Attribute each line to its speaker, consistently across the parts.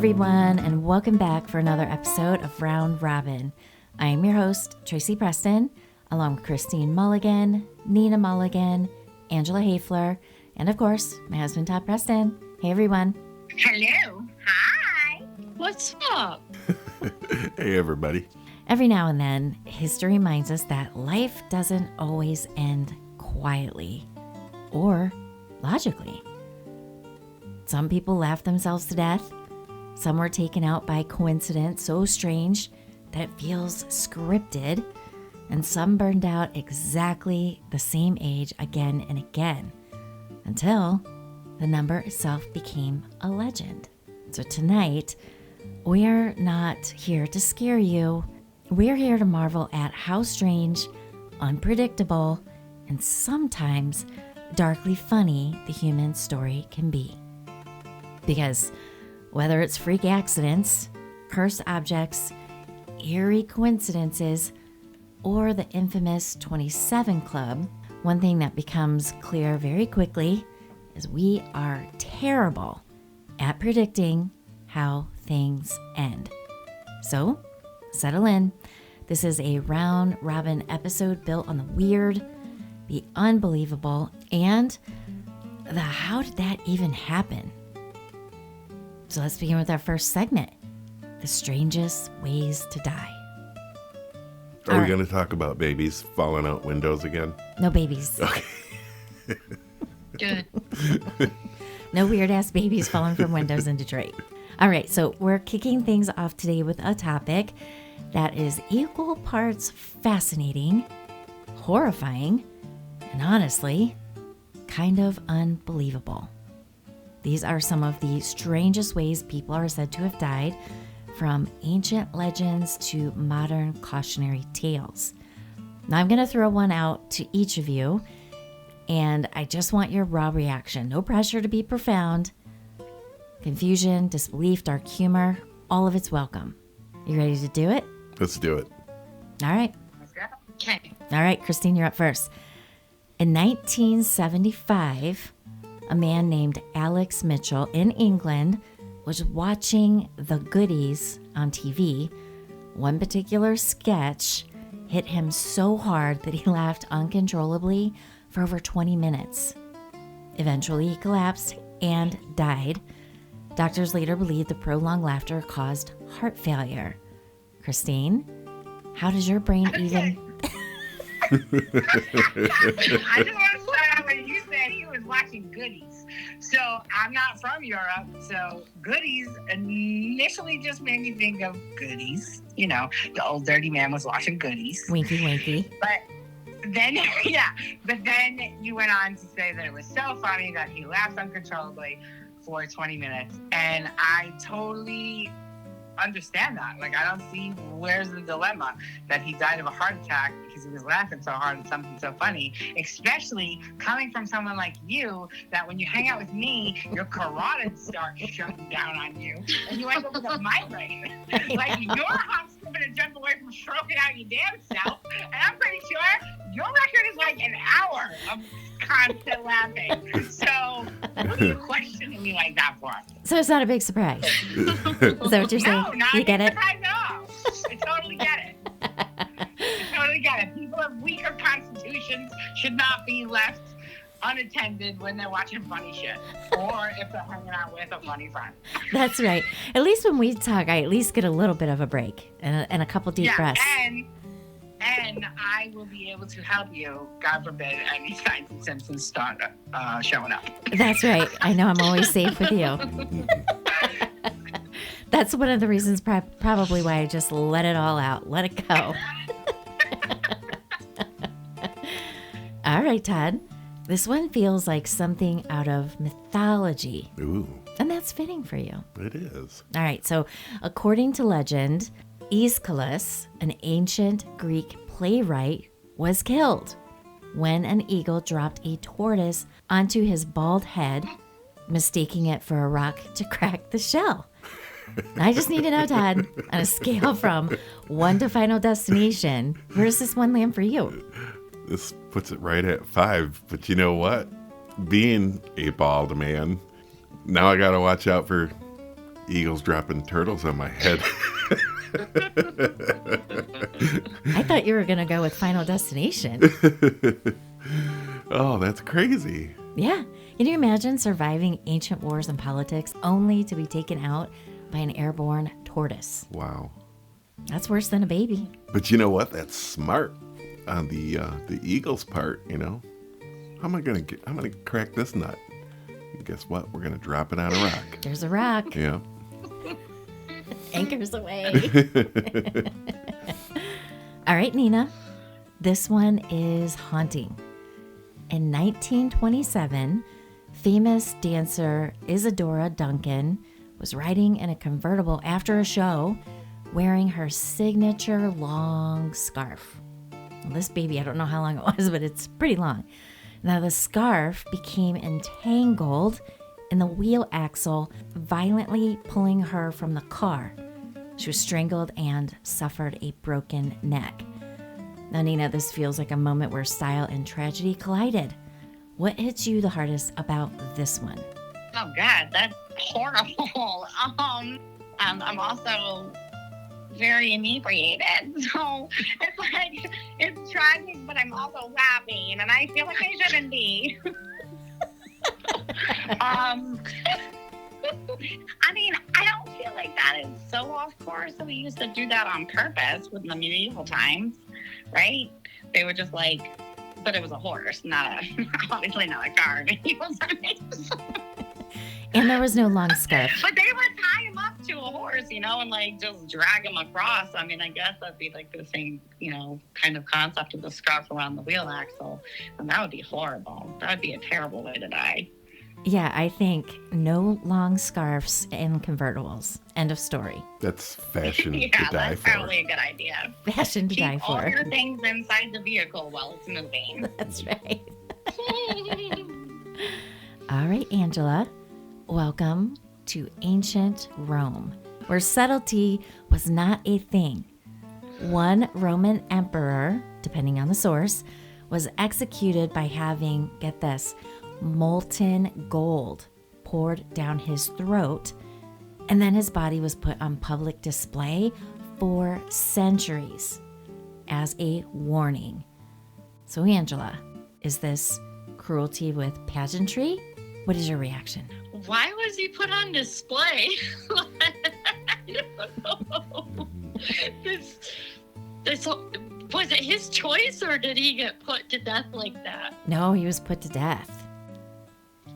Speaker 1: everyone, and welcome back for another episode of Round Robin. I am your host, Tracy Preston, along with Christine Mulligan, Nina Mulligan, Angela Hafler, and of course, my husband, Todd Preston. Hey, everyone.
Speaker 2: Hello. Hi.
Speaker 3: What's up?
Speaker 4: Hey, everybody.
Speaker 1: Every now and then, history reminds us that life doesn't always end quietly or logically. Some people laugh themselves to death. Some were taken out by coincidence so strange that it feels scripted. And some burned out exactly the same age again and again until the number itself became a legend. So tonight, we're not here to scare you. We're here to marvel at how strange, unpredictable, and sometimes darkly funny the human story can be. Because whether it's freak accidents, cursed objects, eerie coincidences, or the infamous 27 Club, one thing that becomes clear very quickly is we are terrible at predicting how things end. So, settle in. This is a round robin episode built on the weird, the unbelievable, and the how did that even happen? So let's begin with our first segment, the strangest ways to die.
Speaker 4: Are we going to talk about babies falling out windows again?
Speaker 1: No babies.
Speaker 4: Okay.
Speaker 3: Good.
Speaker 1: No weird-ass babies falling from windows in Detroit. All right, so we're kicking things off today with a topic that is equal parts fascinating, horrifying, and honestly, kind of unbelievable. These are some of the strangest ways people are said to have died, from ancient legends to modern cautionary tales. Now I'm going to throw one out to each of you, and I just want your raw reaction. No pressure to be profound. Confusion, disbelief, dark humor, all of it's welcome. You ready to do it?
Speaker 4: Let's do it.
Speaker 1: All right.
Speaker 2: Let's go.
Speaker 3: Okay.
Speaker 1: All right, Christine, you're up first. In 1975, a man named Alex Mitchell in England was watching The Goodies on TV. One particular sketch hit him so hard that he laughed uncontrollably for over 20 minutes. Eventually, he collapsed and died. Doctors later believed the prolonged laughter caused heart failure. Christine, how does your brain even...
Speaker 2: I just want to start out when you said he was watching Goodies. So I'm not from Europe, so Goodies initially just made me think of Goodies. You know, the old dirty man was watching Goodies.
Speaker 1: Winky, winky.
Speaker 2: But then, but then you went on to say that it was so funny that he laughed uncontrollably for 20 minutes. And I totally understand that. Like, I don't see where's the dilemma that he died of a heart attack because he was laughing so hard at something so funny, especially coming from someone like you, that when you hang out with me, your carotids start shutting down on you and you end up with a migraine. Like, you're hopping and jump away from stroking out your damn self, and I'm pretty sure your record is like an hour of constant laughing. So what are you questioning me like that for?
Speaker 1: So it's not a big surprise. Is that what you're saying?
Speaker 2: No, not
Speaker 1: you get it?
Speaker 2: I know. I totally get it. People of weaker constitutions should not be left unattended when they're watching funny shit, or if they're hanging out with a funny friend.
Speaker 1: That's right. At least when we talk, I at least get a little bit of a break and a couple deep breaths.
Speaker 2: And I will be able to help you, God forbid, any signs and symptoms start showing up.
Speaker 1: That's right. I know I'm always safe with you. That's one of the reasons probably why I just let it all out. Let it go. All right, Todd. This one feels like something out of mythology.
Speaker 4: Ooh.
Speaker 1: And that's fitting for you.
Speaker 4: It is.
Speaker 1: All right. So according to legend, Aeschylus, an ancient Greek playwright, was killed when an eagle dropped a tortoise onto his bald head, mistaking it for a rock to crack the shell. I just need to know, Todd, on a scale from 1 to Final Destination, where does this one land for you?
Speaker 4: This puts it right at 5. But you know what? Being a bald man, now I got to watch out for Eagles dropping turtles on my head.
Speaker 1: I thought you were going to go with Final Destination.
Speaker 4: Oh, that's crazy.
Speaker 1: Yeah. Can you imagine surviving ancient wars and politics only to be taken out by an airborne tortoise?
Speaker 4: Wow.
Speaker 1: That's worse than a baby.
Speaker 4: But you know what? That's smart on the Eagles' part, you know. How am I gonna crack this nut? And guess what? We're gonna drop it on a rock.
Speaker 1: There's a rock.
Speaker 4: Yeah.
Speaker 1: Anchors away. All right, Nina. This one is haunting. In 1927, famous dancer Isadora Duncan was riding in a convertible after a show wearing her signature long scarf. Well, this baby, I don't know how long it was, but it's pretty long. Now, the scarf became entangled in the wheel axle, violently pulling her from the car. She was strangled and suffered a broken neck. Now, Nina, this feels like a moment where style and tragedy collided. What hits you the hardest about this one?
Speaker 3: Oh God, that's horrible. I'm also very inebriated, so it's like it's tragic, but I'm also laughing, and I feel like I shouldn't be. I mean, I don't feel like that is so off course. So we used to do that on purpose with the medieval times, right? They were just like, but it was a horse, obviously not a car.
Speaker 1: And there was no long scarf.
Speaker 3: But they would tie him up to a horse, and like just drag him across. I mean, I guess that'd be like the same, kind of concept of the scarf around the wheel axle. And that would be horrible. That would be a terrible way to die.
Speaker 1: Yeah, I think no long scarves in convertibles. End of story.
Speaker 4: That's fashion
Speaker 3: Yeah,
Speaker 4: to die
Speaker 3: that's
Speaker 4: for.
Speaker 3: probably a good idea.
Speaker 1: Fashion to die
Speaker 3: Keep all
Speaker 1: for.
Speaker 3: your things inside the vehicle while it's moving.
Speaker 1: That's right. All right, Angela. Welcome to ancient Rome, where subtlety was not a thing. One Roman emperor, depending on the source, was executed by having, get this, molten gold poured down his throat, and then his body was put on public display for centuries as a warning. So, Angela, is this cruelty with pageantry? What is your reaction?
Speaker 3: Why was he put on display? I don't know. Was it his choice, or did he get put to death like that?
Speaker 1: No, he was put to death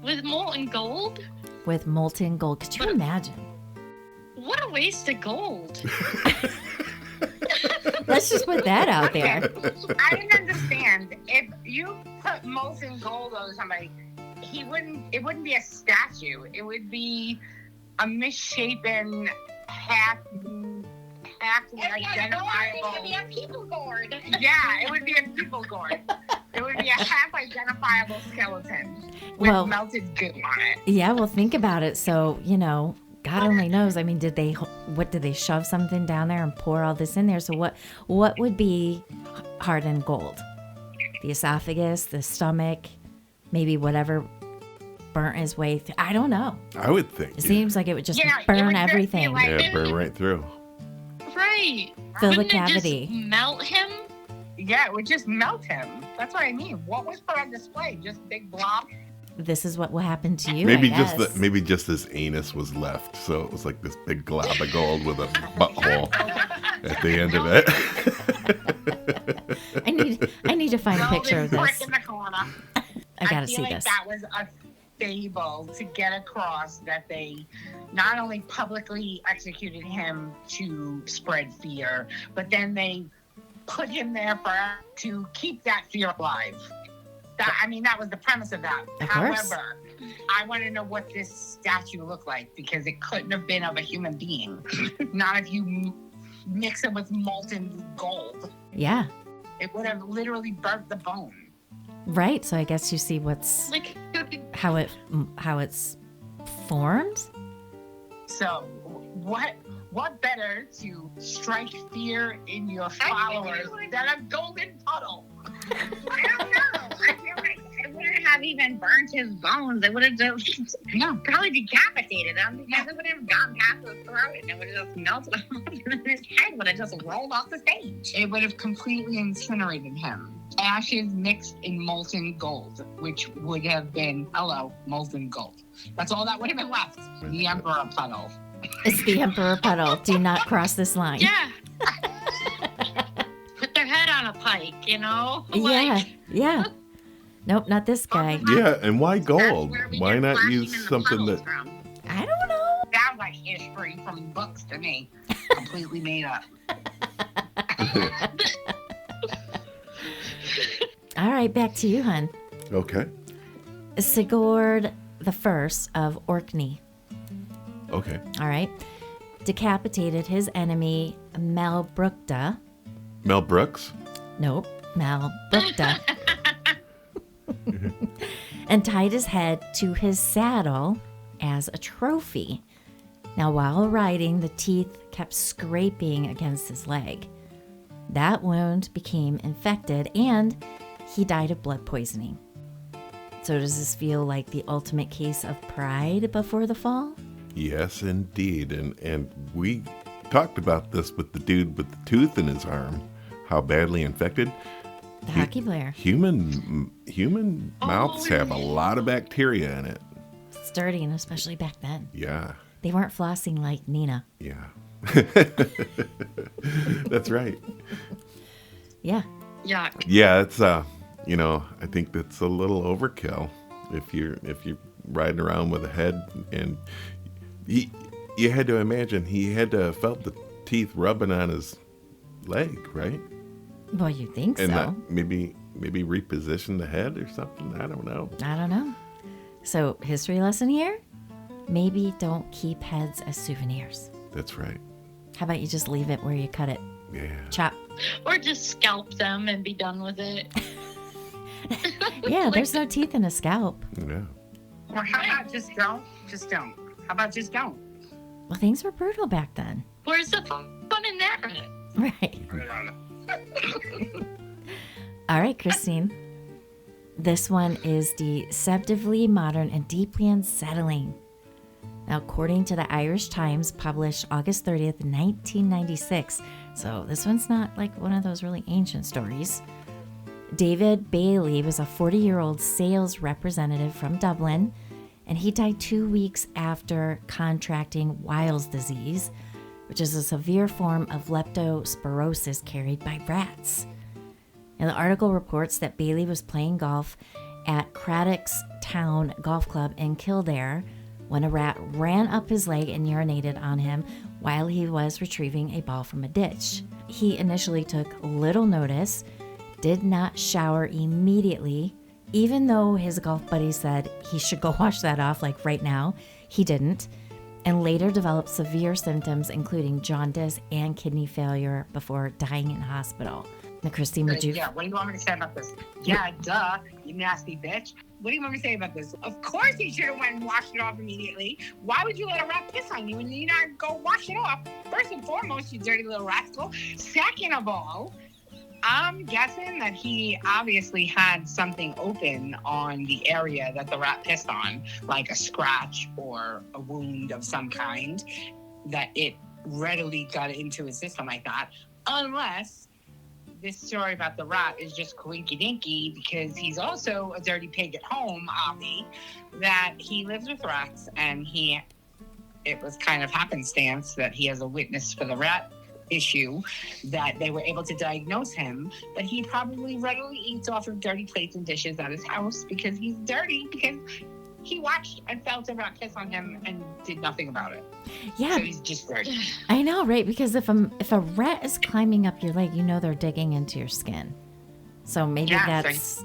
Speaker 3: With molten gold?
Speaker 1: with molten gold. Could you imagine?
Speaker 3: What a waste of gold.
Speaker 1: Let's just put that out there.
Speaker 2: I didn't understand. If you put molten gold on somebody, it wouldn't be a statue. It would be a misshapen, half identifiable.
Speaker 3: It would be a people gourd.
Speaker 2: Yeah, it would be a people gourd. It would be a half identifiable skeleton with
Speaker 1: Well-
Speaker 2: melted goo on it.
Speaker 1: Yeah, well, think about it. So, God only knows. I mean, did they shove something down there and pour all this in there? So what would be hardened gold? The esophagus, the stomach, maybe whatever burnt his way through. I don't know.
Speaker 4: I would think.
Speaker 1: It seems like it would just
Speaker 2: Yeah, it
Speaker 1: burn
Speaker 2: would just be
Speaker 1: everything.
Speaker 2: like-
Speaker 4: Yeah, burn right through.
Speaker 3: Right.
Speaker 1: Fill the
Speaker 3: Wouldn't it
Speaker 1: cavity.
Speaker 3: just melt him?
Speaker 2: Yeah, it would just melt him. That's what I mean. What was put on display? Just big blob?
Speaker 1: This is what will happen to you.
Speaker 4: Maybe
Speaker 1: I
Speaker 4: just
Speaker 1: guess.
Speaker 4: maybe just his anus was left, so it was like this big glob of gold with a butthole at the end of it.
Speaker 1: I need to find a picture of
Speaker 2: Brick
Speaker 1: this.
Speaker 2: in the corner.
Speaker 1: I gotta
Speaker 2: feel
Speaker 1: see
Speaker 2: like
Speaker 1: this.
Speaker 2: that was a fable to get across that they not only publicly executed him to spread fear, but then they put him there to keep that fear alive. That was the premise of that.
Speaker 1: Of course.
Speaker 2: However, I want to know what this statue looked like, because it couldn't have been of a human being. Not if you mix it with molten gold.
Speaker 1: Yeah,
Speaker 2: It would have literally burnt the bone.
Speaker 1: right. So I guess you see what's
Speaker 3: Like,
Speaker 1: how it's formed.
Speaker 2: So, what better to strike fear in your followers than a golden puddle? I don't know. I feel like it wouldn't
Speaker 3: have even burnt his bones. It would have just probably decapitated him because it would have gone past his throat and it would have just melted off and his head would have just rolled off the stage.
Speaker 2: It would have completely incinerated him. Ashes mixed in molten gold, which would have been, molten gold. That's all that would have been left. The Emperor Puddle.
Speaker 1: It's the Emperor Puddle. Do not cross this line.
Speaker 5: Yeah. Put their head on a pike, you know?
Speaker 1: Yeah. Nope, not this guy.
Speaker 4: Yeah, and why
Speaker 3: That's
Speaker 4: gold?
Speaker 3: where we
Speaker 4: Why
Speaker 3: get
Speaker 4: not
Speaker 3: flashing
Speaker 4: use
Speaker 3: in the
Speaker 4: something
Speaker 3: puddles
Speaker 4: that...
Speaker 3: from.
Speaker 1: I don't know.
Speaker 2: Sounds like history from books to me. Completely made up.
Speaker 1: All right, back to you, hun.
Speaker 4: Okay.
Speaker 1: Sigurd the First of Orkney.
Speaker 4: Okay.
Speaker 1: All right. Decapitated his enemy, Malbrukta.
Speaker 4: Mel Brooks?
Speaker 1: Nope, Malbrukta. And tied his head to his saddle as a trophy. Now, while riding, the teeth kept scraping against his leg. That wound became infected and he died of blood poisoning. So does this feel like the ultimate case of pride before the fall?
Speaker 4: Yes, indeed. And we talked about this with the dude with the tooth in his arm, how badly infected.
Speaker 1: The hockey player.
Speaker 4: Human mouths have a lot of bacteria in it.
Speaker 1: It's dirty, and especially back then.
Speaker 4: Yeah.
Speaker 1: They weren't flossing like Nina.
Speaker 4: Yeah. That's right.
Speaker 1: Yeah.
Speaker 5: Yuck.
Speaker 4: Yeah, it's I think that's a little overkill if you're riding around with a head, and you had to imagine he had to have felt the teeth rubbing on his leg, right?
Speaker 1: Well, you think
Speaker 4: And
Speaker 1: so.
Speaker 4: that maybe reposition the head or something. I don't know.
Speaker 1: I don't know. So, history lesson here? Maybe don't keep heads as souvenirs.
Speaker 4: That's right.
Speaker 1: How about you just leave it where you cut it?
Speaker 4: Yeah.
Speaker 1: Chop.
Speaker 5: Or just scalp them and be done with it.
Speaker 1: Yeah, there's no teeth in a scalp.
Speaker 4: Yeah.
Speaker 2: Or how about just don't? Just don't. How about just don't?
Speaker 1: Well, things were brutal back then.
Speaker 5: Where's the fun in that?
Speaker 1: Right. All right, Christine. This one is deceptively modern and deeply unsettling. Now, according to the Irish Times, published August 30th, 1996, so this one's not like one of those really ancient stories. David Bailey was a 40-year-old sales representative from Dublin, and he died 2 weeks after contracting Weil's disease, which is a severe form of leptospirosis carried by rats. And the article reports that Bailey was playing golf at Craddock's Town Golf Club in Kildare when a rat ran up his leg and urinated on him while he was retrieving a ball from a ditch. He initially took little notice, did not shower immediately, even though his golf buddy said he should go wash that off like right now. He didn't, and later developed severe symptoms including jaundice and kidney failure before dying in hospital. Now, Christine, would you?
Speaker 2: Yeah, what do you want me to say about this? Yeah, duh, you nasty bitch. What do you want me to say about this? Of course he should have went and washed it off immediately. Why would you let a rat piss on you and you not go wash it off? First and foremost, you dirty little rascal. Second of all, I'm guessing that he obviously had something open on the area that the rat pissed on, like a scratch or a wound of some kind, that it readily got into his system like that. Unless this story about the rat is just coinky-dinky because he's also a dirty pig at home, Avi, that he lives with rats and it was kind of happenstance that he has a witness for the rat issue that they were able to diagnose him, but he probably readily eats off of dirty plates and dishes at his house because he's dirty, because he watched and felt a rat piss on him and did nothing about it.
Speaker 1: Yeah,
Speaker 2: so he's just dirty.
Speaker 1: I know, right? Because if a rat is climbing up your leg, you know they're digging into your skin. So maybe that's...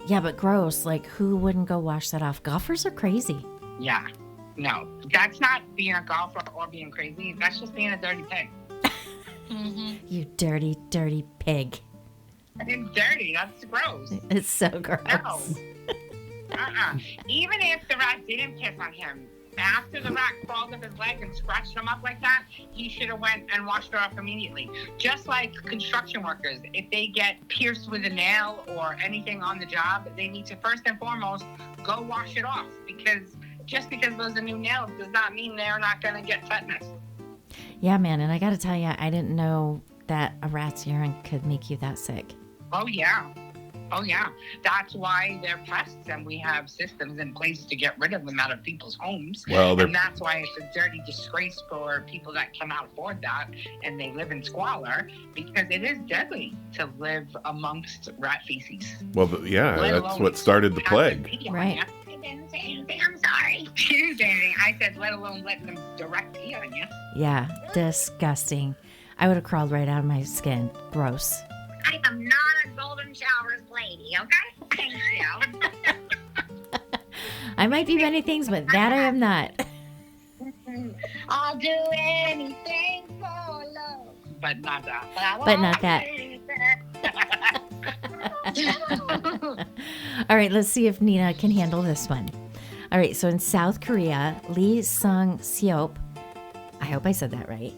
Speaker 1: Yeah, but gross. Like, who wouldn't go wash that off? Golfers are crazy.
Speaker 2: Yeah. No, that's not being a golfer or being crazy. That's just being a dirty pig.
Speaker 5: Mm-hmm.
Speaker 1: You dirty, dirty pig.
Speaker 2: It's dirty. That's gross.
Speaker 1: It's so gross.
Speaker 2: No. Even if the rat didn't piss on him, After the rat crawled up his leg and scratched him up like that, he should have went and washed it off immediately. Just like construction workers, if they get pierced with a nail or anything on the job, they need to first and foremost go wash it off, because just because those are new nails does not mean they're not going to get tetanus.
Speaker 1: Yeah, man, and I got to tell you, I didn't know that a rat's urine could make you that sick.
Speaker 2: Oh, yeah. Oh, yeah. That's why they're pests, and we have systems in place to get rid of them out of people's homes.
Speaker 4: Well,
Speaker 2: and that's why it's a dirty disgrace for people that cannot afford that and they live in squalor, because it is deadly to live amongst rat feces.
Speaker 4: well, yeah,
Speaker 2: Let
Speaker 4: that's
Speaker 2: alone
Speaker 4: what started the
Speaker 2: have
Speaker 4: plague.
Speaker 2: them pee on
Speaker 1: Right.
Speaker 2: you.
Speaker 3: I didn't say anything. I'm sorry.
Speaker 2: You didn't say anything. I said, let alone let them direct pee on you.
Speaker 1: Yeah, disgusting. I would have crawled right out of my skin. Gross.
Speaker 3: I am not a golden showers lady, okay? Thank you.
Speaker 1: I might be many things, but that I am not.
Speaker 3: I'll do anything for love.
Speaker 2: But not that.
Speaker 1: But not that. All right, let's see if Nina can handle this one. All right, so in South Korea, Lee Sung-seop, I hope I said that right.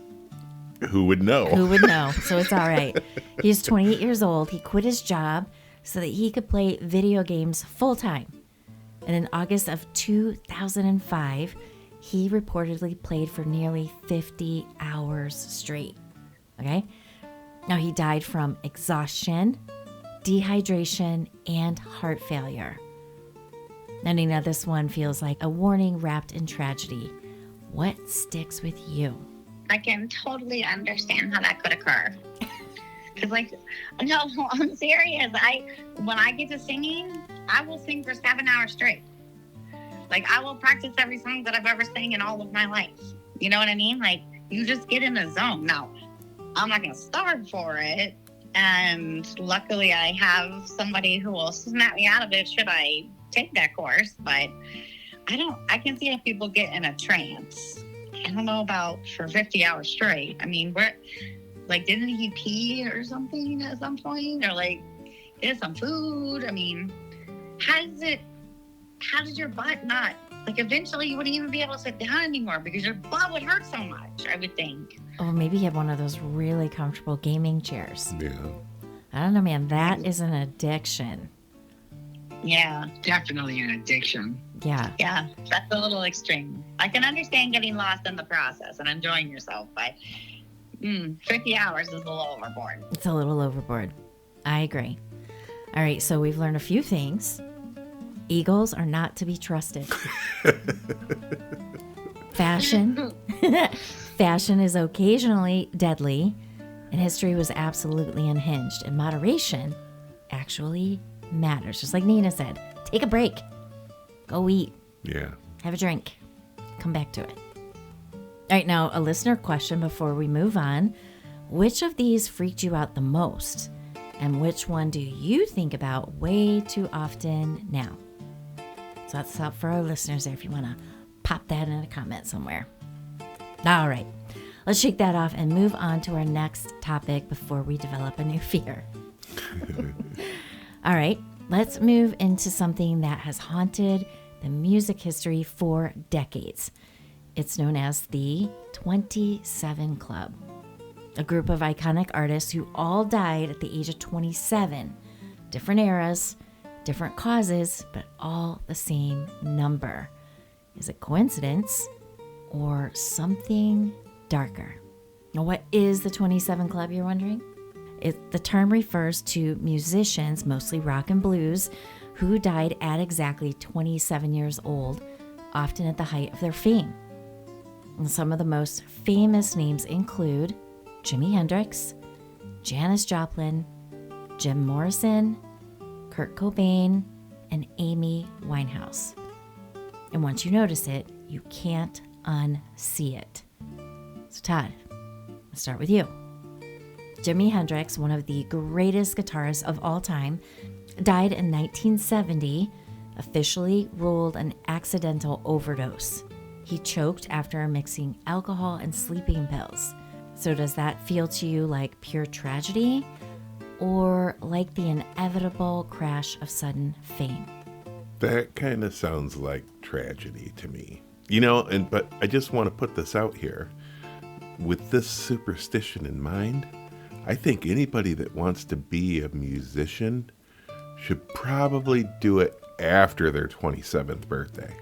Speaker 4: Who would know?
Speaker 1: Who would know? So it's all right. He's 28 years old. He quit his job so that he could play video games full time. And in August of 2005, he reportedly played for nearly 50 hours straight. Okay? Now, he died from exhaustion, dehydration, and heart failure. Now, Nina, this one feels like a warning wrapped in tragedy. What sticks with you?
Speaker 3: I can totally understand how that could occur. Cause no, I'm serious. When I get to singing, I will sing for 7 hours straight. Like, I will practice every song that I've ever sang in all of my life. You know what I mean? Like, you just get in the zone. Now, I'm not gonna starve for it. And luckily I have somebody who will snap me out of it should I take that course. But I can see if people get in a trance. I don't know about for 50 hours straight. I mean, didn't he pee or something at some point? Or get some food? I mean, how does your butt not, eventually you wouldn't even be able to sit down anymore because your butt would hurt so much, I would think.
Speaker 1: Oh, maybe you have one of those really comfortable gaming chairs.
Speaker 4: Yeah.
Speaker 1: I don't know, man. That is an addiction.
Speaker 3: Yeah.
Speaker 2: Definitely an addiction.
Speaker 1: Yeah.
Speaker 3: Yeah, that's a little extreme. I can understand getting lost in the process and enjoying yourself, but 50 hours is a little overboard.
Speaker 1: It's a little overboard. I agree. All right, so we've learned a few things. Eagles are not to be trusted. Fashion. Fashion is occasionally deadly, and history was absolutely unhinged. And moderation actually matters. Just like Nina said, take a break. Go eat.
Speaker 4: Yeah.
Speaker 1: Have a drink. Come back to it. All right, now a listener question before we move on. Which of these freaked you out the most? And which one do you think about way too often now? So that's up for our listeners there if you want to pop that in a comment somewhere. All right, let's shake that off and move on to our next topic before we develop a new fear. All right, let's move into something that has haunted the music history for decades. It's known as the 27 Club, a group of iconic artists who all died at the age of 27. Different eras, different causes, but all the same number. Is it coincidence or something darker? Now, what is the 27 Club, you're wondering? The term refers to musicians, mostly rock and blues, who died at exactly 27 years old, often at the height of their fame. And some of the most famous names include Jimi Hendrix, Janis Joplin, Jim Morrison, Kurt Cobain, and Amy Winehouse. And once you notice it, you can't unsee it. So Todd, let's start with you. Jimi Hendrix, one of the greatest guitarists of all time, died in 1970, officially ruled an accidental overdose. He choked after mixing alcohol and sleeping pills. So does that feel to you like pure tragedy or like the inevitable crash of sudden fame?
Speaker 4: That kind of sounds like tragedy to me. But I just want to put this out here. With this superstition in mind, I think anybody that wants to be a musician should probably do it after their 27th birthday.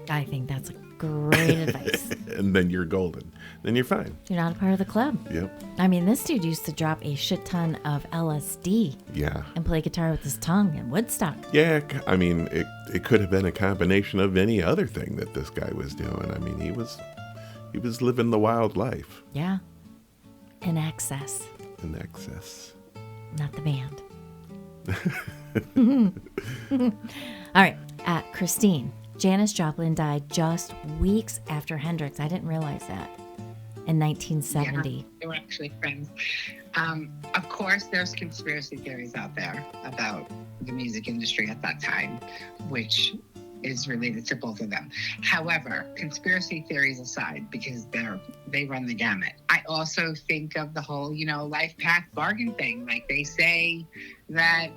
Speaker 1: I think that's a great advice.
Speaker 4: And then you're golden. Then you're fine.
Speaker 1: You're not a part of the club.
Speaker 4: Yep.
Speaker 1: I mean, this dude used to drop a shit ton of LSD
Speaker 4: Yeah.
Speaker 1: and play guitar with his tongue in Woodstock.
Speaker 4: Yeah, I mean, it could have been a combination of any other thing that this guy was doing. I mean, he was living the wild life.
Speaker 1: Yeah. In excess.
Speaker 4: In excess.
Speaker 1: Not the band. All right. Christine. Janis Joplin died just weeks after Hendrix. I didn't realize that. In 1970.
Speaker 2: Yeah, they were actually friends. Of course, there's conspiracy theories out there about the music industry at that time, which is related to both of them. However, conspiracy theories aside, because they run the gamut. I also think of the whole, life path bargain thing. Like they say that,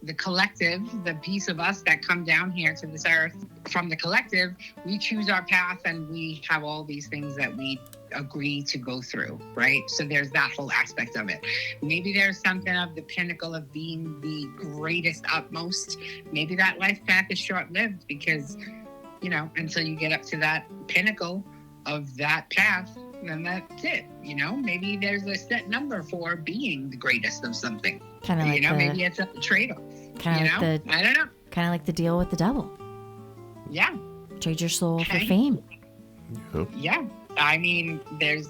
Speaker 2: the collective, the piece of us that come down here to this earth from the collective, we choose our path and we have all these things that we agree to go through, right? So there's that whole aspect of it. Maybe there's something of the pinnacle of being the greatest, utmost. Maybe that life path is short-lived because, until you get up to that pinnacle of that path, then that's it. Maybe there's a set number for being the greatest of something.
Speaker 1: Kind of like
Speaker 2: maybe it's a trade-off.
Speaker 1: Kind of like
Speaker 2: I don't know.
Speaker 1: Kind of like the deal with the devil.
Speaker 2: Yeah.
Speaker 1: Trade your soul for
Speaker 2: Okay.
Speaker 1: fame.
Speaker 4: Yep.
Speaker 2: Yeah. I mean, this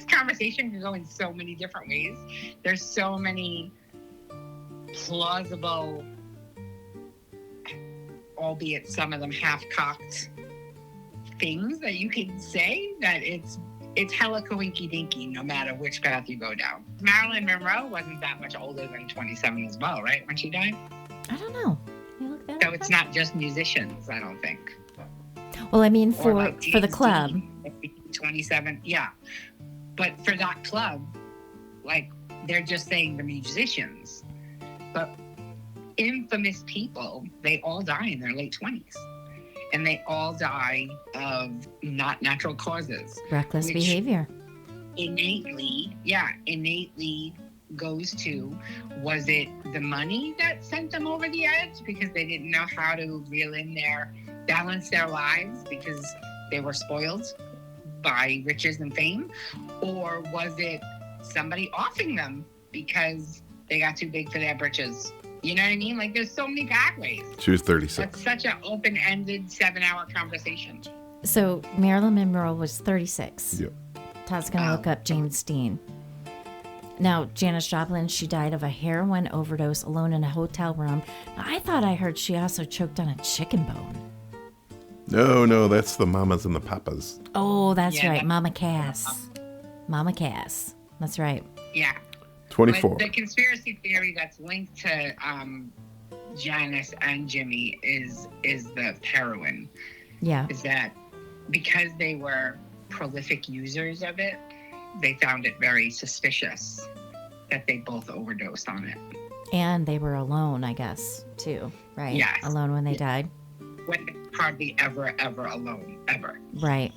Speaker 2: conversation can go in so many different ways. There's so many plausible, albeit some of them half-cocked things that you can say that it's hella coinky dinky no matter which path you go down. Marilyn Monroe wasn't that much older than 27 as well, right? When she died?
Speaker 1: I don't know. You look that
Speaker 2: So
Speaker 1: up?
Speaker 2: it's not just musicians, I don't think.
Speaker 1: Well, I mean,
Speaker 2: Or
Speaker 1: for
Speaker 2: like
Speaker 1: the
Speaker 2: TNT,
Speaker 1: club.
Speaker 2: 27, yeah. But for that club, like, they're just saying the musicians. But infamous people, they all die in their late 20s. And they all die of not natural causes.
Speaker 1: Reckless
Speaker 2: which
Speaker 1: behavior.
Speaker 2: Innately goes to, was it the money that sent them over the edge because they didn't know how to balance their lives because they were spoiled by riches and fame? Or was it somebody offing them because they got too big for their britches? You know what I mean? Like, there's so many pathways.
Speaker 4: She was 36.
Speaker 2: That's such an open-ended 7-hour conversation.
Speaker 1: So Marilyn Monroe was 36.
Speaker 4: Yep.
Speaker 1: Todd's going to look up James Dean. Now, Janis Joplin, she died of a heroin overdose alone in a hotel room. Now, I thought I heard she also choked on a chicken bone.
Speaker 4: No, that's the mamas and the papas.
Speaker 1: Oh, that's
Speaker 2: Yeah,
Speaker 1: right.
Speaker 2: that's-
Speaker 1: Mama Cass. Mama Cass. That's right.
Speaker 2: Yeah.
Speaker 4: 24.
Speaker 2: But the conspiracy theory that's linked to Janice and Jimmy is the heroin.
Speaker 1: Yeah.
Speaker 2: Is that because they were prolific users of it, they found it very suspicious that they both overdosed on it.
Speaker 1: And they were alone, I guess, too, right?
Speaker 2: Yes.
Speaker 1: Alone when they died.
Speaker 2: When they're hardly ever alone, ever.
Speaker 1: Right.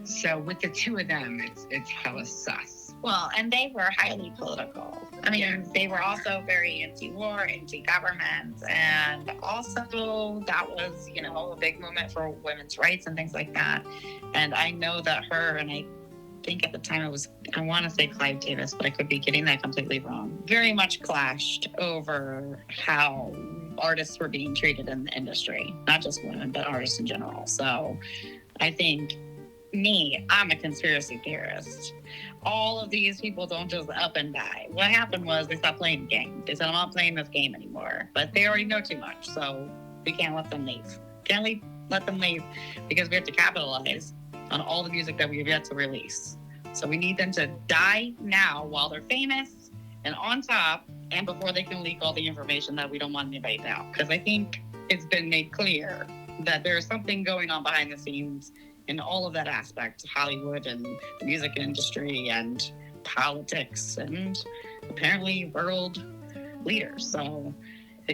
Speaker 2: So with the two of them, it's hella sus.
Speaker 3: Well, and they were highly political. I mean, they were also very anti-war, anti-government, and also that was, a big movement for women's rights and things like that. And I know that and I think at the time I want to say Clive Davis, but I could be getting that completely wrong, very much clashed over how artists were being treated in the industry, not just women, but artists in general. So I think I'm a conspiracy theorist. All of these people don't just up and die. What happened was they stopped playing the game. They said, I'm not playing this game anymore. But they already know too much, so we can't let them leave. Let them leave because we have to capitalize on all the music that we have yet to release. So we need them to die now while they're famous and on top, and before they can leak all the information that we don't want anybody to know. Because I think it's been made clear that there's something going on behind the scenes in all of that aspect, Hollywood and the music industry and politics and apparently world leaders. So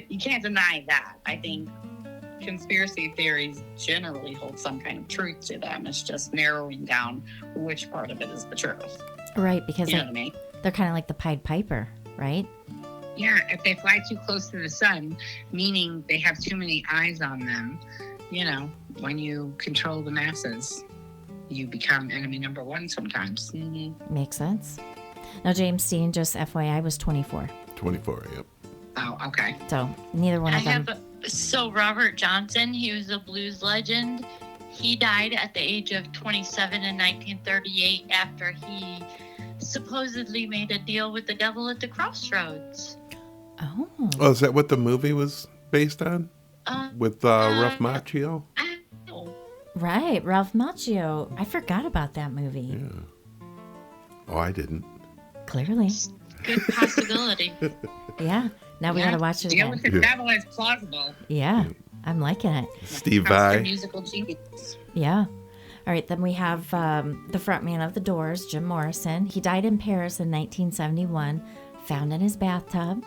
Speaker 3: you can't deny that. I think
Speaker 6: conspiracy theories generally hold some kind of truth to them. It's just narrowing down which part of it is the truth.
Speaker 1: Right, because
Speaker 6: You know what I mean?
Speaker 1: they're kind of like the Pied Piper, right?
Speaker 2: Yeah, if they fly too close to the sun, meaning they have too many eyes on them, you know, when you control the masses, you become enemy number one sometimes.
Speaker 6: Mm-hmm.
Speaker 1: Makes sense. Now, James Dean, just FYI, was 24.
Speaker 4: 24, yep.
Speaker 2: Oh, okay.
Speaker 1: So neither one
Speaker 5: I
Speaker 1: of them.
Speaker 5: so Robert Johnson, he was a blues legend. He died at the age of 27 in 1938 after he supposedly made a deal with the devil at the crossroads.
Speaker 1: Oh.
Speaker 4: Oh, is that what the movie was based on? With Ralph Macchio?
Speaker 5: I don't know.
Speaker 1: Right, Ralph Macchio. I forgot about that movie.
Speaker 4: Yeah. Oh, I didn't.
Speaker 1: Clearly.
Speaker 5: Good possibility.
Speaker 1: Yeah. Now we
Speaker 2: Yeah,
Speaker 1: gotta watch it
Speaker 2: deal
Speaker 1: again.
Speaker 2: with the devil is plausible.
Speaker 1: Yeah. I'm liking it.
Speaker 4: Steve
Speaker 6: That's the
Speaker 4: Vai.
Speaker 6: musical genius.
Speaker 1: Yeah. All right, then we have the frontman of The Doors, Jim Morrison. He died in Paris in 1971, found in his bathtub.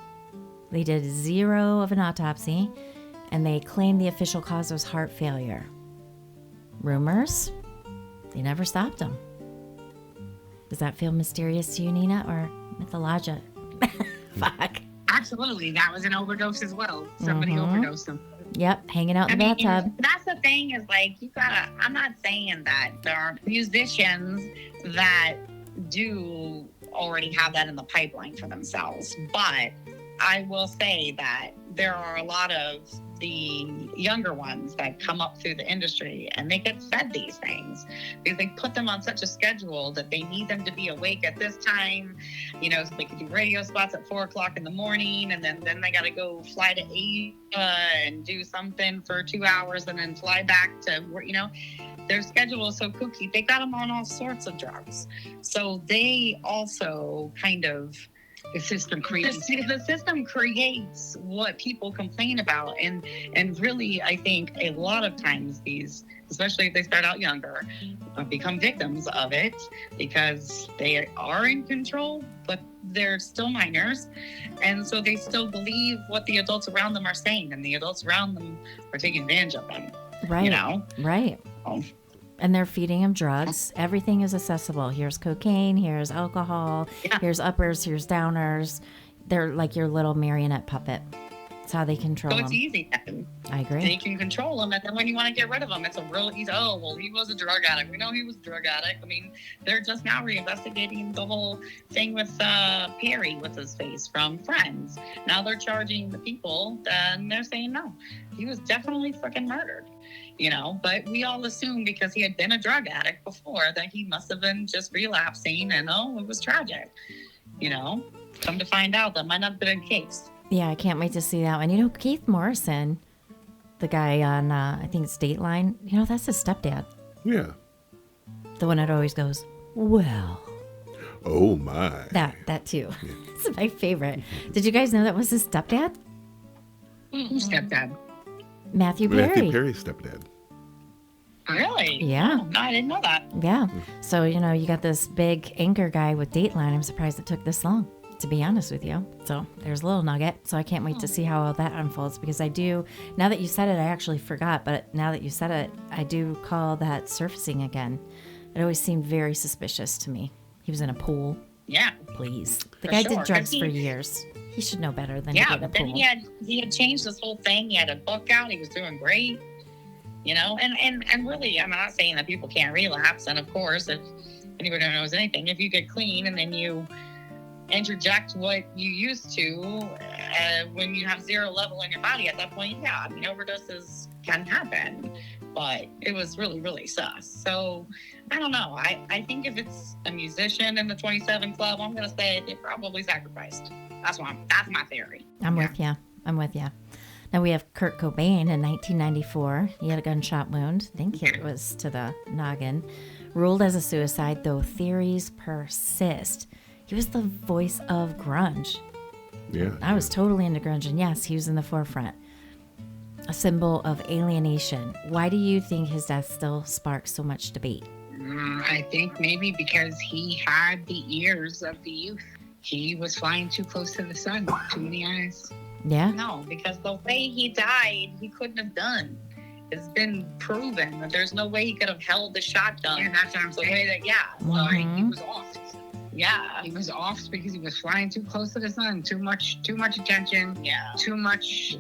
Speaker 1: They did 0 of an autopsy, and they claimed the official cause was heart failure. Rumors? They never stopped him. Does that feel mysterious to you, Nina, or mythologic? Fuck.
Speaker 2: Absolutely. That was an overdose as well. Somebody
Speaker 1: Mhm.
Speaker 2: overdosed him.
Speaker 1: Yep, hanging out in the bathtub.
Speaker 6: That's the thing is like, you gotta, I'm not saying that there are musicians that do already have that in the pipeline for themselves, but I will say that there are a lot of the younger ones that come up through the industry and they get fed these things because they put them on such a schedule that they need them to be awake at this time, you know, so they can do radio spots at 4:00 in the morning, and then they got to go fly to Asia and do something for 2 hours and then fly back to work, you know. Their schedule is so kooky. They got them on all sorts of drugs. So they also kind of,
Speaker 2: The system creates.
Speaker 6: the system creates what people complain about, and really I think a lot of times these, especially if they start out younger, become victims of it because they are in control but they're still minors, and so they still believe what the adults around them are saying, and the adults around them are taking advantage of them.
Speaker 1: Right.
Speaker 6: You know.
Speaker 1: Right.
Speaker 6: Oh.
Speaker 1: And they're feeding him drugs. Everything is accessible. Here's cocaine, here's alcohol,
Speaker 6: Yeah.
Speaker 1: here's uppers, here's downers. They're like your little marionette puppet. That's how they control
Speaker 6: So it's
Speaker 1: them.
Speaker 6: easy then.
Speaker 1: I agree.
Speaker 6: They can control them, and then when you want to get rid of them, it's a real easy. Oh, well, he was a drug addict. We know he was a drug addict. I mean, they're just now reinvestigating the whole thing with Perry, with his face from Friends. Now they're charging the people, and they're saying no, he was definitely fucking murdered. You know, but we all assume because he had been a drug addict before that he must have been just relapsing, and oh, it was tragic. You know, come to find out that might not have been the case.
Speaker 1: Yeah, I can't wait to see that one. You know, Keith Morrison, the guy on, I think it's Dateline, you know, that's his stepdad.
Speaker 4: Yeah.
Speaker 1: The one that always goes, well.
Speaker 4: Oh, my.
Speaker 1: That too. It's my favorite. Did you guys know that was his stepdad?
Speaker 2: Who's stepdad?
Speaker 1: Matthew Perry.
Speaker 4: Matthew Perry's stepdad.
Speaker 6: Really?
Speaker 1: Yeah.
Speaker 6: Oh, no, I didn't know that.
Speaker 1: Yeah. So, you know, you got this big anchor guy with Dateline. I'm surprised it took this long, to be honest with you. So there's a little nugget. So I can't wait to see how all that unfolds, because I do, now that you said it, I actually forgot, but now that you said it, I do call that surfacing again. It always seemed very suspicious to me. He was in a pool.
Speaker 6: Yeah.
Speaker 1: Please. The
Speaker 6: For
Speaker 1: guy
Speaker 6: sure,
Speaker 1: did
Speaker 6: 'cause
Speaker 1: drugs
Speaker 6: he-
Speaker 1: for years. He should know better than to
Speaker 6: Yeah,
Speaker 1: be in a
Speaker 6: but then
Speaker 1: pool.
Speaker 6: he had changed this whole thing. He had a book out. He was doing great, you know. And really, I'm not saying that people can't relapse. And of course, if anybody knows anything, if you get clean and then you interject what you used to when you have zero level in your body at that point, yeah, I mean, overdoses can happen. But it was really, really sus. So I don't know. I think if it's a musician in the 27 Club, I'm gonna say they probably sacrificed. That's my theory.
Speaker 1: I'm with you. Now we have Kurt Cobain in 1994. He had a gunshot wound. I think it was to the noggin. Ruled as a suicide, though theories persist. He was the voice of grunge.
Speaker 4: Yeah.
Speaker 1: I was totally into grunge, and yes, he was in the forefront. A symbol of alienation. Why do you think his death still sparks so much debate?
Speaker 2: I think maybe because he had the ears of the youth. He was flying too close to the sun. Too many eyes.
Speaker 1: Yeah.
Speaker 6: No, because the way he died, he couldn't have done. It's been proven that there's no way he could have held the shotgun.
Speaker 2: And that's what I'm
Speaker 6: the
Speaker 2: saying.
Speaker 6: way that,
Speaker 2: So
Speaker 1: Mhm.
Speaker 2: he was off.
Speaker 6: yeah,
Speaker 2: He was off because he was flying too close to the sun. Too much attention.
Speaker 6: yeah.
Speaker 2: Too much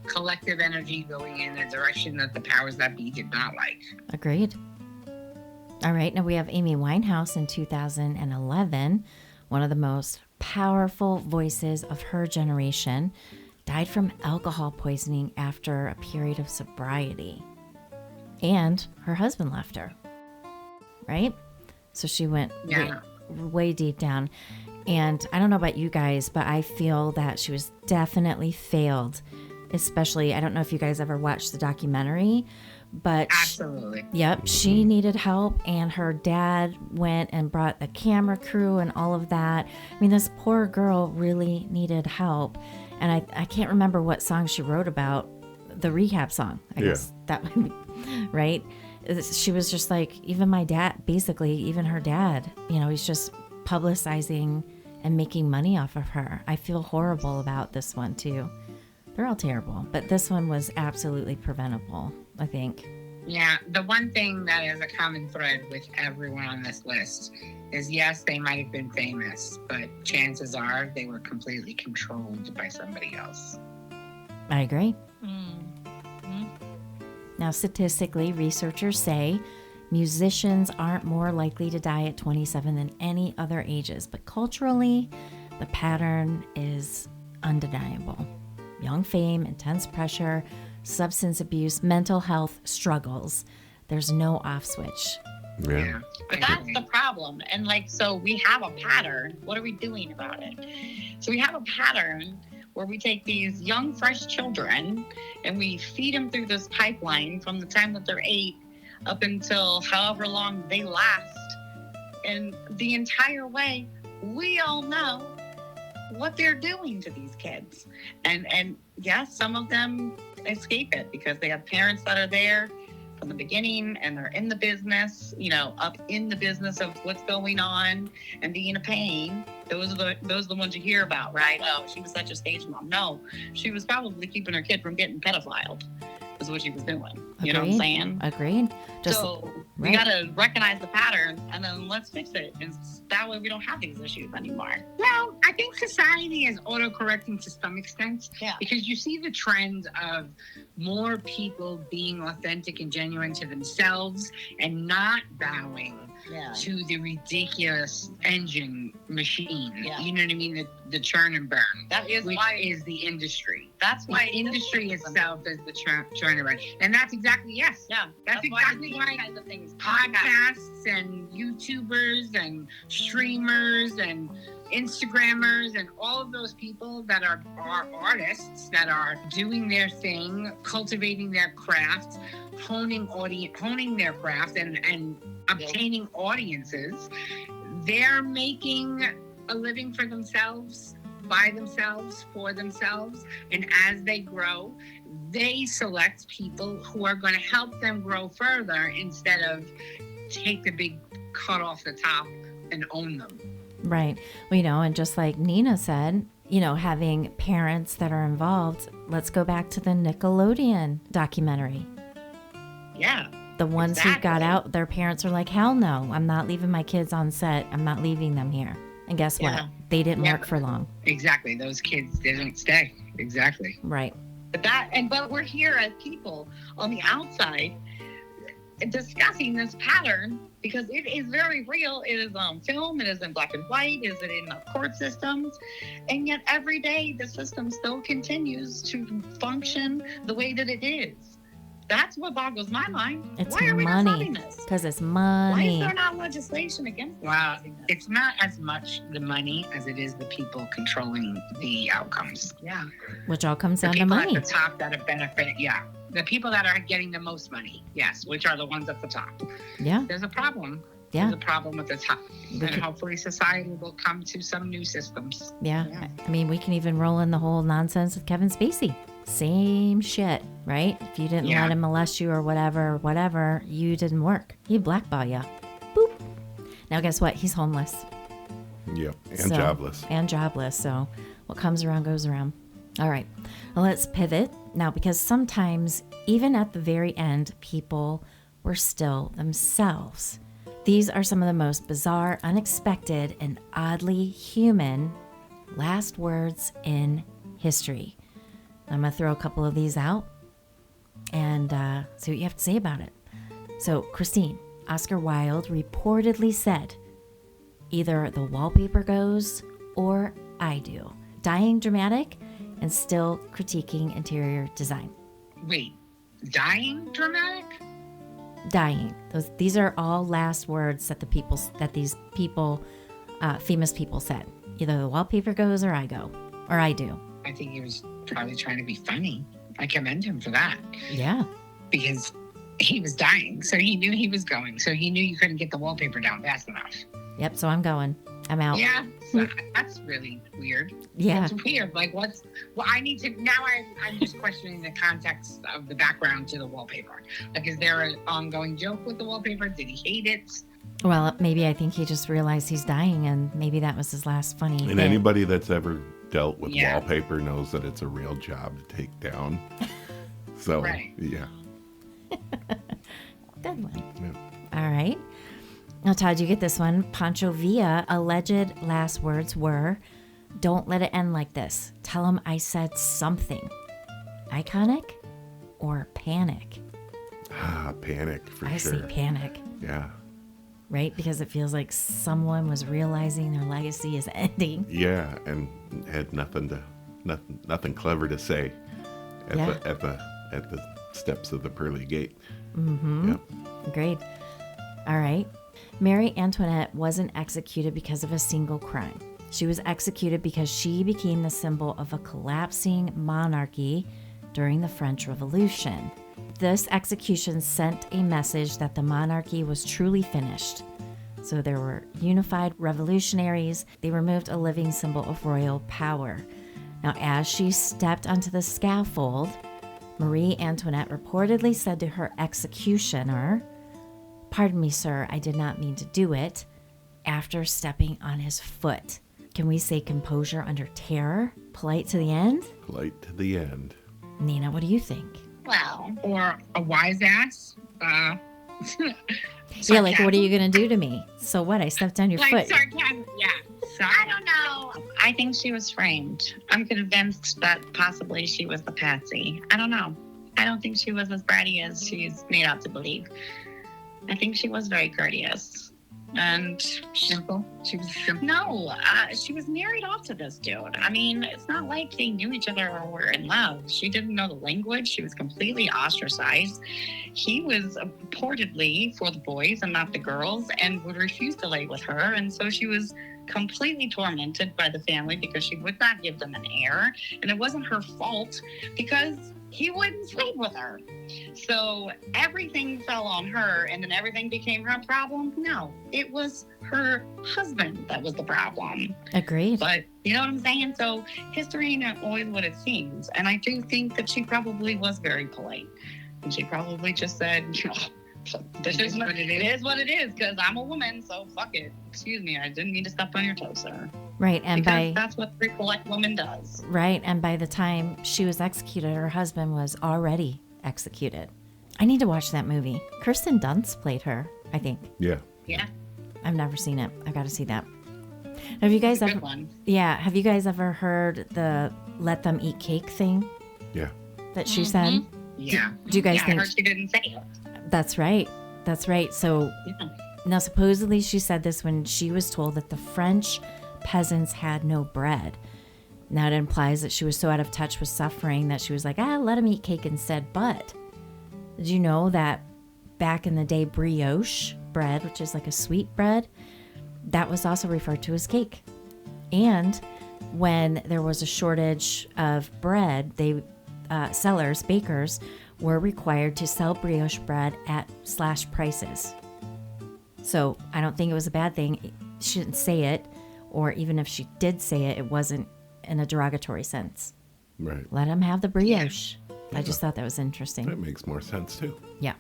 Speaker 2: collective energy going in a direction that the powers that be did not like.
Speaker 1: Agreed. All right, now we have Amy Winehouse in 2011, one of the most powerful voices of her generation, died from alcohol poisoning after a period of sobriety. And her husband left her, right? So she went
Speaker 2: Yeah.
Speaker 1: way deep down. And I don't know about you guys, but I feel that she was definitely failed. Especially, I don't know if you guys ever watched the documentary, but
Speaker 2: Absolutely.
Speaker 1: yep, she needed help, and her dad went and brought a camera crew and all of that. I mean, this poor girl really needed help. And I can't remember what song she wrote about, the rehab song. I guess that would be, right? She was just like, even my dad, basically, even her dad, he's just publicizing and making money off of her. I feel horrible about this one too. They're all terrible, but this one was absolutely preventable, I think.
Speaker 2: Yeah, the one thing that is a common thread with everyone on this list is, yes, they might have been famous, but chances are they were completely controlled by somebody else.
Speaker 1: I agree.
Speaker 5: Mm.
Speaker 1: Now, statistically, researchers say musicians aren't more likely to die at 27 than any other ages, but culturally, the pattern is undeniable. Young fame, intense pressure, substance abuse, mental health struggles. There's no off switch.
Speaker 4: Yeah.
Speaker 6: But that's the problem. And so we have a pattern. What are we doing about it? So we have a pattern where we take these young, fresh children and we feed them through this pipeline from the time that they're 8 up until however long they last. And the entire way, we all know what they're doing to these kids. And yes, some of them escape it because they have parents that are there from the beginning and they're in the business, up in the business of what's going on and being a pain. Those are the ones you hear about, right? Oh, she was such a stage mom. No, she was probably keeping her kid from getting pedophiled, is what she was doing. You know what I'm saying?
Speaker 1: Agreed.
Speaker 6: So we got to recognize the pattern and then let's fix it. And that way we don't have these issues anymore.
Speaker 2: Well, I think society is auto-correcting to some extent.
Speaker 6: Yeah.
Speaker 2: Because you see the trend of more people being authentic and genuine to themselves and not bowing
Speaker 6: Yeah.
Speaker 2: to the ridiculous engine machine.
Speaker 6: Yeah.
Speaker 2: You know what I mean? The churn and burn.
Speaker 6: That is
Speaker 2: Which
Speaker 6: why
Speaker 2: is the industry.
Speaker 6: that's
Speaker 2: The
Speaker 6: why
Speaker 2: industry itself is the churn and burn. And that's exactly, yes.
Speaker 6: Yeah.
Speaker 2: That's exactly
Speaker 6: these
Speaker 2: why
Speaker 6: kinds of things
Speaker 2: podcasts and YouTubers and streamers and Instagrammers and all of those people that are artists that are doing their thing, cultivating their craft, honing their craft and obtaining audiences. They're making a living for themselves, by themselves, for themselves. And as they grow, they select people who are going to help them grow further instead of take the big cut off the top and own them.
Speaker 1: Right. Well, and just like Nina said, having parents that are involved, let's go back to the Nickelodeon documentary.
Speaker 6: Yeah.
Speaker 1: The ones who got
Speaker 6: Exactly.
Speaker 1: out, their parents are like, hell no, I'm not leaving my kids on set. I'm not leaving them here. And guess what?
Speaker 6: Yeah.
Speaker 1: They didn't
Speaker 2: Yeah.
Speaker 1: work for long.
Speaker 2: Exactly. Those kids didn't stay. Exactly.
Speaker 1: Right.
Speaker 6: But we're here as people on the outside discussing this pattern because it is very real. It is on film. It is in black and white. Is it in the court systems? And yet every day the system still continues to function the way that it is. That's what boggles my mind.
Speaker 1: It's
Speaker 6: Why are we not
Speaker 1: money.
Speaker 6: stopping this?
Speaker 1: Because it's
Speaker 6: Why is
Speaker 1: money.
Speaker 6: there not legislation against
Speaker 2: Well,
Speaker 6: this?
Speaker 2: it's not as much the money as it is the people controlling the outcomes.
Speaker 6: Yeah.
Speaker 1: Which all comes
Speaker 2: The
Speaker 1: down to
Speaker 2: people
Speaker 1: money.
Speaker 2: at the top that have benefited, yeah. The people that are getting the most money, yes, which are the ones at the top.
Speaker 1: Yeah.
Speaker 2: There's a problem.
Speaker 1: Yeah.
Speaker 2: There's a problem at the top.
Speaker 1: We
Speaker 2: And
Speaker 1: can-
Speaker 2: hopefully society will come to some new systems.
Speaker 1: Yeah.
Speaker 6: Yeah.
Speaker 1: I mean, we can even roll in the whole nonsense with Kevin Spacey. Same shit, right? If you didn't
Speaker 2: Yeah.
Speaker 1: let him molest you or whatever, you didn't work. He'd blackball you. Boop. Now, guess what? He's homeless
Speaker 4: Yep. And
Speaker 1: So-
Speaker 4: jobless.
Speaker 1: and jobless. So What comes around goes around. All right, well, let's pivot now, because sometimes, even at the very end, people were still themselves. These are some of the most bizarre, unexpected, and oddly human last words in history. I'm going to throw a couple of these out and see what you have to say about it. So, Christine, Oscar Wilde reportedly said, either the wallpaper goes or I do. Dying dramatic and still critiquing interior design.
Speaker 2: Wait, dying dramatic?
Speaker 1: Dying. These are all last words that these people, famous people said. Either the wallpaper goes or I go, or I do.
Speaker 2: I think he was probably trying to be funny. I commend him for that.
Speaker 1: Yeah.
Speaker 2: Because he was dying, so he knew he was going. So he knew you couldn't get the wallpaper down fast enough.
Speaker 1: Yep, so I'm going. I'm out.
Speaker 2: Yeah, so that's really weird.
Speaker 1: Yeah.
Speaker 2: That's weird. Like, I need to, now I'm just questioning the context of the background to the wallpaper. Like, is there an ongoing joke with the wallpaper? Did he hate it?
Speaker 1: Well, maybe I think he just realized he's dying, and maybe that was his last funny
Speaker 4: And
Speaker 1: bit.
Speaker 4: anybody that's ever dealt with
Speaker 2: Yeah.
Speaker 4: wallpaper knows that it's a real job to take down. So,
Speaker 2: Right.
Speaker 4: yeah.
Speaker 1: Good one.
Speaker 4: Yeah.
Speaker 1: All right. Now, Todd, you get this one. Pancho Villa alleged last words were, "Don't let it end like this. Tell him I said something." Iconic or panic?
Speaker 4: Panic for
Speaker 1: I
Speaker 4: sure.
Speaker 1: say panic,
Speaker 4: Yeah.
Speaker 1: right? Because it feels like someone was realizing their legacy is ending.
Speaker 4: Yeah, and had nothing clever to say at
Speaker 1: Yeah.
Speaker 4: the steps of the pearly gate.
Speaker 1: Mm-hmm.
Speaker 4: Yep.
Speaker 1: Agreed. All right. Mary Antoinette wasn't executed because of a single crime. She was executed because she became the symbol of a collapsing monarchy during the French Revolution. This execution sent a message that the monarchy was truly finished. So there were unified revolutionaries. They removed a living symbol of royal power. Now, as she stepped onto the scaffold, Marie Antoinette reportedly said to her executioner, "Pardon me, sir, I did not mean to do it," after stepping on his foot. Can we say composure under terror? Polite to the end?
Speaker 4: Polite to the end.
Speaker 1: Nina, what do you think?
Speaker 3: Well,
Speaker 2: Or a wise ass.
Speaker 1: Yeah, like, what are you going to do to me? So what? I stepped on your
Speaker 2: Like
Speaker 1: foot.
Speaker 2: sarcasm. Yeah.
Speaker 3: I don't know. I think she was framed. I'm convinced that possibly she was the patsy. I don't know. I don't think she was as bratty as she's made out to believe. I think she was very courteous. And
Speaker 2: Simple. She was simple.
Speaker 3: no, she was married off to this dude. I mean, it's not like they knew each other or were in love. She didn't know the language. She was completely ostracized. He was reportedly for the boys and not the girls, and would refuse to lay with her. And so she was completely tormented by the family because she would not give them an heir. And it wasn't her fault because he wouldn't sleep with her. So everything fell on her, and then everything became her problem. No, it was her husband that was the problem.
Speaker 1: Agreed.
Speaker 3: But you know what I'm saying? So history ain't always what it seems. And I do think that she probably was very polite. And she probably just said, this is what it is, because I'm a woman, so fuck it. Excuse me, I didn't mean to step on your toes, sir.
Speaker 1: Right, and
Speaker 3: Because that's what every polite woman does.
Speaker 1: by the time she was executed, her husband was already executed. I need to watch that movie. Kirsten Dunst played her, I think.
Speaker 4: Yeah.
Speaker 3: Yeah,
Speaker 1: I've never seen it. I got to see that. Have you guys
Speaker 3: good
Speaker 1: ever?
Speaker 3: one.
Speaker 1: Yeah. Have you guys ever heard the "let them eat cake" thing
Speaker 4: Yeah.
Speaker 1: that she said?
Speaker 2: Yeah.
Speaker 1: Do you guys
Speaker 3: Yeah, I
Speaker 1: think?
Speaker 3: heard she didn't say it.
Speaker 1: That's right. That's right. So
Speaker 3: Yeah.
Speaker 1: now, supposedly, she said this when she was told that the French peasants had no bread. Now it implies that she was so out of touch with suffering that she was like, let them eat cake instead. But did you know that back in the day, brioche bread, which is like a sweet bread, that was also referred to as cake. And when there was a shortage of bread, bakers were required to sell brioche bread at slash prices. So I don't think it was a bad thing. She didn't say it, or even if she did say it, it wasn't in a derogatory sense.
Speaker 4: Right.
Speaker 1: Let them have the brioche. I just thought that was interesting.
Speaker 4: That makes more sense too.
Speaker 1: Yeah.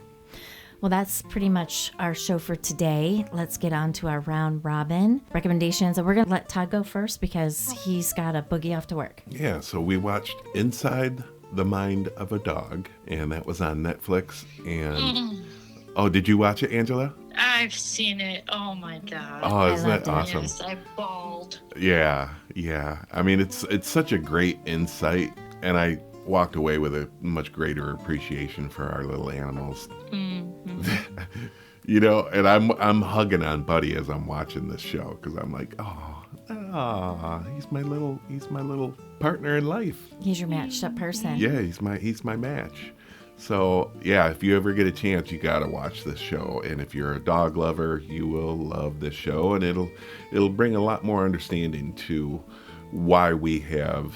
Speaker 1: Well, that's pretty much our show for today. Let's get on to our round robin recommendations. And we're going to let Todd go first because he's got a boogie off to work.
Speaker 4: Yeah, so we watched Inside the Mind of a Dog, and that was on Netflix. And oh, did you watch it, Angela?
Speaker 5: I've seen it. Oh my God.
Speaker 4: Oh, isn't that
Speaker 1: loved it.
Speaker 4: awesome?
Speaker 5: Yes, I bawled.
Speaker 4: Yeah. I mean, it's such a great insight, and I walked away with a much greater appreciation for our little animals. You know, and I'm hugging on Buddy as I'm watching this show because I'm like, oh, he's my little partner in life.
Speaker 1: He's your matched up person.
Speaker 4: Yeah, he's my match. So yeah, if you ever get a chance, you gotta watch this show. And if you're a dog lover, you will love this show, and it'll bring a lot more understanding to why we have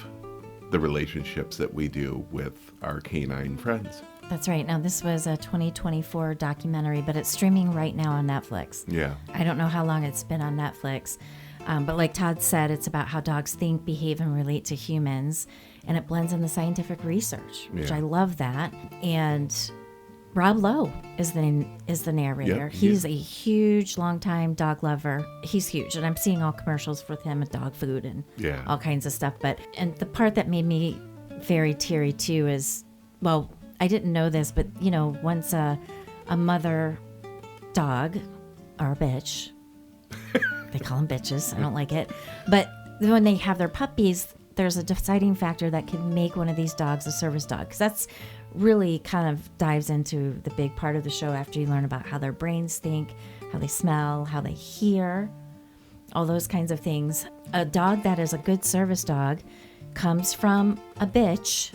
Speaker 4: the relationships that we do with our canine friends.
Speaker 1: That's right. Now, this was a 2024 documentary, but it's streaming right now on Netflix.
Speaker 4: Yeah.
Speaker 1: I don't know how long it's been on Netflix, but like Todd said, it's about how dogs think, behave, and relate to humans, and it blends in the scientific research, which
Speaker 4: Yeah.
Speaker 1: I love that. And Rob Lowe is the narrator.
Speaker 4: Yep,
Speaker 1: He's a huge, long-time dog lover. He's huge, and I'm seeing all commercials with him with dog food and
Speaker 4: Yeah.
Speaker 1: all kinds of stuff. And the part that made me very teary too is, well, I didn't know this, but you know, once a mother dog or a bitch, they call them bitches. I don't like it, but when they have their puppies, there's a deciding factor that can make one of these dogs a service dog, because that's really kind of dives into the big part of the show after you learn about how their brains think, how they smell, how they hear, all those kinds of things. A dog that is a good service dog comes from a bitch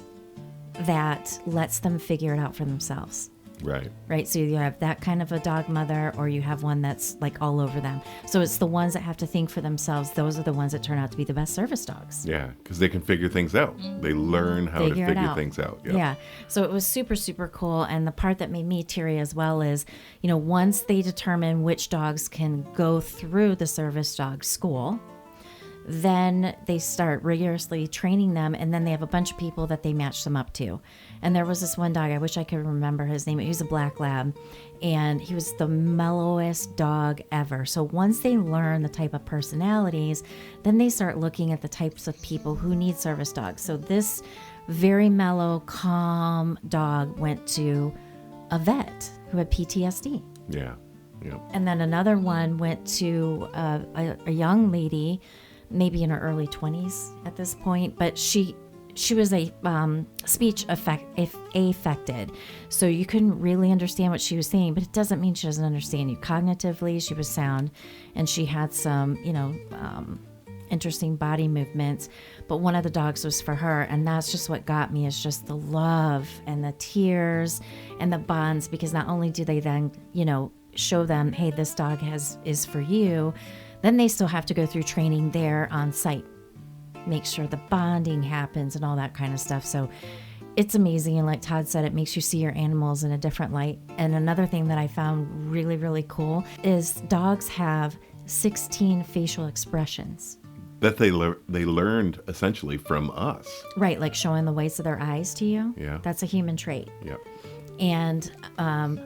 Speaker 1: that lets them figure it out for themselves. Right. So you have that kind of a dog mother, or you have one that's like all over them. So it's the ones that have to think for themselves. Those are the ones that turn out to be the best service dogs.
Speaker 4: Yeah, because they can figure things out. They learn how to figure things out. Yep.
Speaker 1: Yeah. So it was super, super cool. And the part that made me teary as well is, you know, once they determine which dogs can go through the service dog school, then they start rigorously training them, and then they have a bunch of people that they match them up to. And there was this one dog, I wish I could remember his name. He was a black lab, and he was the mellowest dog ever. So once they learn the type of personalities, then they start looking at the types of people who need service dogs. So this very mellow, calm dog went to a vet who had PTSD.
Speaker 4: Yeah. Yep.
Speaker 1: And then another one went to a young lady, maybe in her early 20s at this point, but she was a speech affected, so you couldn't really understand what she was saying, but it doesn't mean she doesn't understand you cognitively. She was sound, and she had some, interesting body movements, but one of the dogs was for her, and that's just what got me, is just the love and the tears and the bonds, because not only do they then, show them, hey, this dog is for you, then they still have to go through training there on site, make sure the bonding happens and all that kind of stuff. So it's amazing. And like Todd said, it makes you see your animals in a different light. And another thing that I found really, really cool is dogs have 16 facial expressions.
Speaker 4: That they learned essentially from us.
Speaker 1: Right, like showing the whites of their eyes to you.
Speaker 4: Yeah.
Speaker 1: That's a human trait.
Speaker 4: Yep.
Speaker 1: And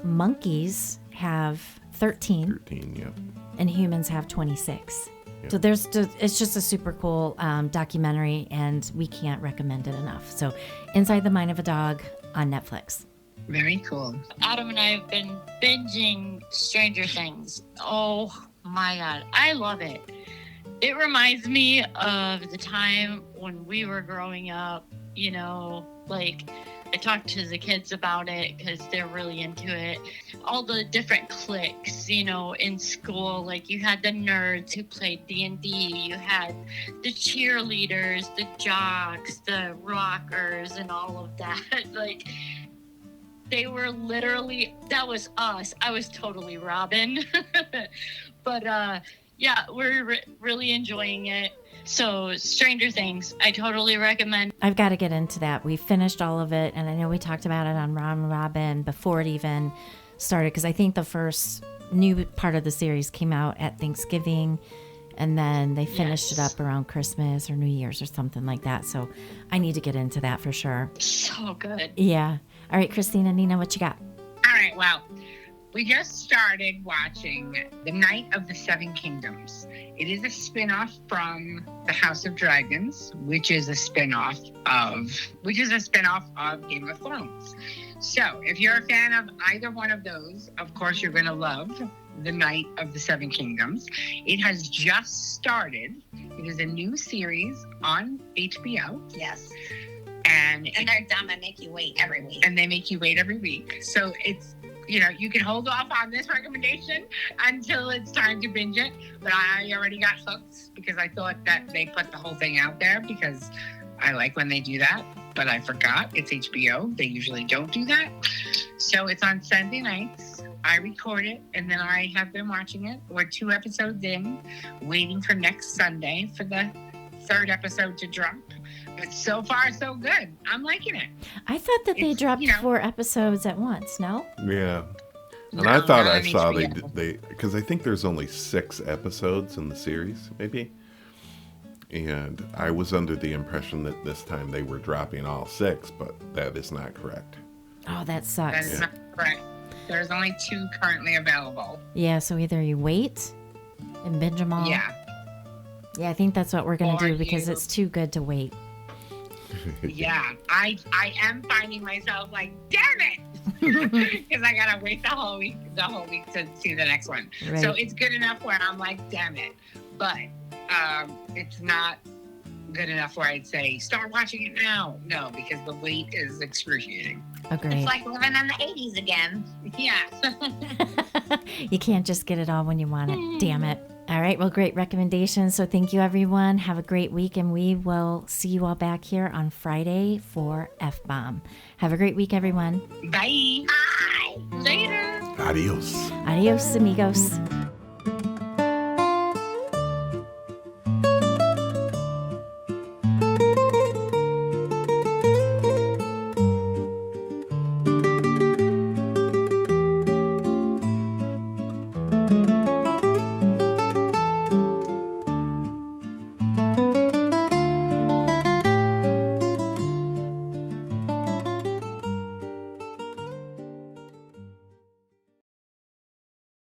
Speaker 1: monkeys have 13.
Speaker 4: 13, yeah.
Speaker 1: And humans have 26. So it's just a super cool documentary, and we can't recommend it enough. So Inside the Mind of a Dog on Netflix.
Speaker 2: Very cool.
Speaker 5: Adam and I have been binging Stranger Things. Oh my God. I love it. It reminds me of the time when we were growing up, I talked to the kids about it because they're really into it. All the different cliques, in school, like you had the nerds who played D&D, you had the cheerleaders, the jocks, the rockers, and all of that. Like, they were literally, that was us. I was totally Robin. But yeah, we're really enjoying it. So Stranger Things, I totally recommend.
Speaker 1: I've got to get into that. We finished all of it, and I know we talked about it on Round Robin before it even started, because I think the first new part of the series came out at Thanksgiving, and then they finished it up around Christmas or New Year's or something like that. So I need to get into that for sure.
Speaker 5: So good.
Speaker 1: Yeah. All right, Christina, Nina, what you got?
Speaker 6: All right, well,
Speaker 2: We just started watching The Night of the Seven Kingdoms. It is a spin-off from The House of Dragons, which is a spin-off of Game of Thrones. So if you're a fan of either one of those, of course you're going to love The Night of the Seven Kingdoms. It has just started. It is a new series on HBO.
Speaker 6: Yes.
Speaker 2: And
Speaker 6: they're dumb and make you wait every week.
Speaker 2: And they make you wait every week. So it's, you can hold off on this recommendation until it's time to binge it. But I already got hooked because I thought that they put the whole thing out there because I like when they do that. But I forgot it's HBO. They usually don't do that. So it's on Sunday nights. I record it and then I have been watching it. We're 2 episodes in, waiting for next Sunday for the 3rd episode to drop. But so far, so good. I'm liking it.
Speaker 1: I thought that they dropped 4 episodes at once, no?
Speaker 4: Yeah. And
Speaker 2: No,
Speaker 4: I thought
Speaker 2: not
Speaker 4: I
Speaker 2: on
Speaker 4: saw
Speaker 2: HBO.
Speaker 4: they because I think there's only 6 episodes in the series, maybe. And I was under the impression that this time they were dropping all 6, but that is not correct.
Speaker 1: Oh, that
Speaker 2: That
Speaker 1: sucks.
Speaker 2: is not correct. There's only 2 currently available.
Speaker 1: Yeah, so either you wait and binge them all.
Speaker 2: Yeah.
Speaker 1: Yeah, I think that's what we're going
Speaker 2: Or
Speaker 1: to do because
Speaker 2: you-
Speaker 1: it's too good to wait.
Speaker 2: Yeah. I am finding myself like, damn it! Because I gotta wait the whole week to see the next one.
Speaker 1: Right.
Speaker 2: So it's good enough where I'm like, damn it. But it's not good enough where I'd say, start watching it now. No, because the wait is excruciating.
Speaker 1: Agreed.
Speaker 6: It's like living in the 80s again.
Speaker 2: Yeah.
Speaker 1: You can't just get it all when you want it. Damn it. All right. Well, great recommendations. So thank you, everyone. Have a great week, and we will see you all back here on Friday for F-Bomb. Have a great week, everyone.
Speaker 2: Bye.
Speaker 6: Bye.
Speaker 5: Later.
Speaker 4: Adios.
Speaker 1: Adios, amigos.